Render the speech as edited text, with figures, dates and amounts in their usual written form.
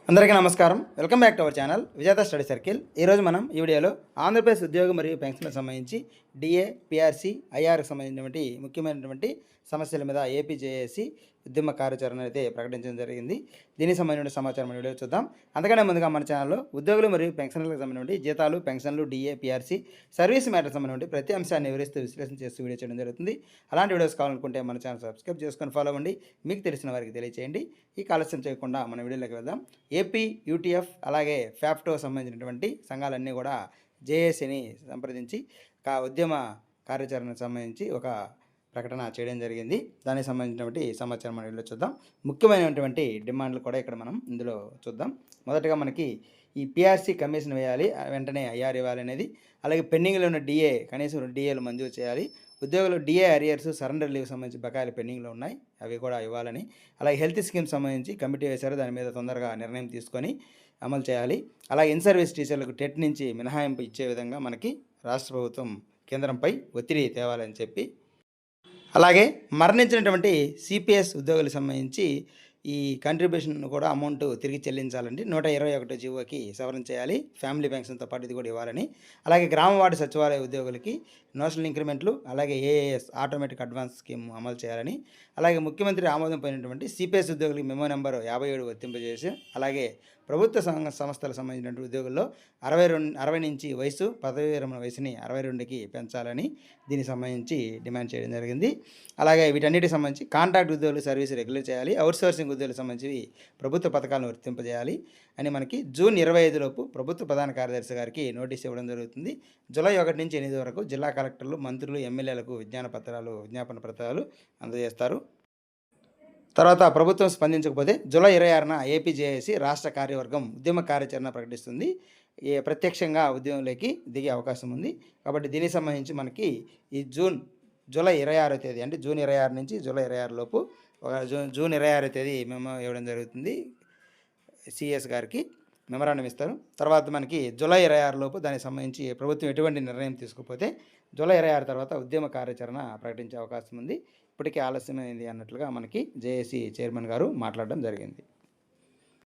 అందరికీ నమస్కారం. Welcome back to our channel విజేత స్టడీ సర్కిల్. ఈరోజు మనం ఈ వీడియోలో ఆంధ్రప్రదేశ్ ఉద్యోగ మరియు పెన్షన్లకు సంబంధించి డిఏ, పిఆర్సీ, ఐఆర్కి సంబంధించినటువంటి ముఖ్యమైనటువంటి సమస్యల మీద ఏపీ జేఏసీ ఉద్యమ కార్యాచరణ అయితే ప్రకటించడం జరిగింది. దీనికి సంబంధించిన సమాచారం వీడియో చూద్దాం. అంతకన్నా ముందుగా మన ఛానల్లో ఉద్యోగులు మరియు పెన్షన్లకు సంబంధించి జీతాలు, పెన్షన్లు, డిఏ, పిఆర్సీ, సర్వీస్ మ్యాటర్ సంబంధించి ప్రతి అంశాన్ని వివరిస్తూ విశ్లేషణ చేస్తూ వీడియో చేయడం జరుగుతుంది. అలాంటి వీడియోస్ కావాలనుకుంటే మన ఛానల్ సబ్స్క్రైబ్ చేసుకొని ఫాలో అవ్వండి. మీకు తెలిసిన వారికి తెలియచేయండి. ఈ ఆలస్యం చేయకుండా మన వీడియోలోకి వెళ్దాం. ఏపీ, యూటీఎఫ్ అలాగే ఫ్యాప్టో సంబంధించినటువంటి సంఘాలన్నీ కూడా జేఏసీని సంప్రదించి ఉద్యమ కార్యాచరణకు సంబంధించి ఒక ప్రకటన చేయడం జరిగింది. దానికి సంబంధించినటువంటి సమాచారం మనం వీడియోలో చూద్దాం. ముఖ్యమైనటువంటి డిమాండ్లు కూడా ఇక్కడ మనం ఇందులో చూద్దాం. మొదటగా మనకి ఈ పిఆర్సీ కమిషన్ వేయాలి, వెంటనే ఐఆర్ ఇవ్వాలి అనేది, అలాగే పెండింగ్లో ఉన్న డిఏ కనీసం 2 డిఏలు మంజూరు చేయాలి, ఉద్యోగులు డిఏ అరియర్స్, సరెండర్ లీవ్ సంబంధించి బకాయిలు పెండింగ్లో ఉన్నాయి, అవి కూడా ఇవ్వాలని, అలాగే హెల్త్ స్కీమ్ సంబంధించి కమిటీ వేశారు, దాని మీద తొందరగా నిర్ణయం తీసుకొని అమలు చేయాలి. అలాగే ఇన్ సర్వీస్ టీచర్లకు టెట్ నుంచి మినహాయింపు ఇచ్చే విధంగా మనకి రాష్ట్ర ప్రభుత్వం కేంద్రంపై ఒత్తిడి తేవాలని చెప్పి, అలాగే మరణించినటువంటి సిపిఎస్ ఉద్యోగులకు సంబంధించి ఈ కంట్రిబ్యూషన్ కూడా అమౌంట్ తిరిగి చెల్లించాలండి. 121 జీవోకి సవరణ చేయాలి, ఫ్యామిలీ పెన్షన్తో పాటు ఇది కూడా ఇవ్వాలని, అలాగే గ్రామ వార్డు సచివాలయ ఉద్యోగులకి నోషనల్ ఇంక్రిమెంట్లు, అలాగే ఏఏఎస్ ఆటోమేటిక్ అడ్వాన్స్ స్కీమ్ అమలు చేయాలని, అలాగే ముఖ్యమంత్రి ఆమోదం పోయినటువంటి సిపిఎస్ ఉద్యోగులకి మెమో నెంబర్ 57 వర్తింపజేసి, అలాగే ప్రభుత్వ సంస్థలకు సంబంధించినటువంటి ఉద్యోగుల్లో 60 నుంచి వయసు, పదవీ విరమణ వయసుని 62కి పెంచాలని దీనికి సంబంధించి డిమాండ్ చేయడం జరిగింది. అలాగే వీటన్నిటికి సంబంధించి కాంట్రాక్ట్ ఉద్యోగులు సర్వీస్ రెగ్యులర్ చేయాలి, అవుట్సోర్సింగ్ ఉద్యోగులకు సంబంధించి ప్రభుత్వ పథకాలను వర్తింపజేయాలి అని మనకి జూన్ 25 లోపు ప్రభుత్వ ప్రధాన కార్యదర్శి గారికి నోటీస్ ఇవ్వడం జరుగుతుంది. జూలై 1 నుంచి 8 వరకు జిల్లా కలెక్టర్లు, మంత్రులు, ఎమ్మెల్యేలకు విజ్ఞాపన పత్రాలు అందజేస్తారు. తర్వాత ప్రభుత్వం స్పందించకపోతే జూలై 26న ఏపీ జేఏసీ రాష్ట్ర కార్యవర్గం ఉద్యమ కార్యాచరణ ప్రకటిస్తుంది. ప్రత్యక్షంగా ఉద్యమంలోకి దిగే అవకాశం ఉంది. కాబట్టి దీనికి సంబంధించి మనకి ఈ జూలై 26వ తేదీ అంటే జూన్ 26 నుంచి జూలై 26 లోపు జూన్ 26వ తేదీ మేము ఇవ్వడం జరుగుతుంది. సిఎస్ గారికి మెమరాండం ఇస్తారు. తర్వాత మనకి జూలై 26 లోపు దానికి సంబంధించి ప్రభుత్వం ఎటువంటి నిర్ణయం తీసుకోకపోతే జూలై 26 తర్వాత ఉద్యమ కార్యాచరణ ప్రకటించే అవకాశం ఉంది. ఇప్పటికే ఆలస్యమైంది అన్నట్లుగా మనకి జేఏసీ చైర్మన్ గారు మాట్లాడడం జరిగింది.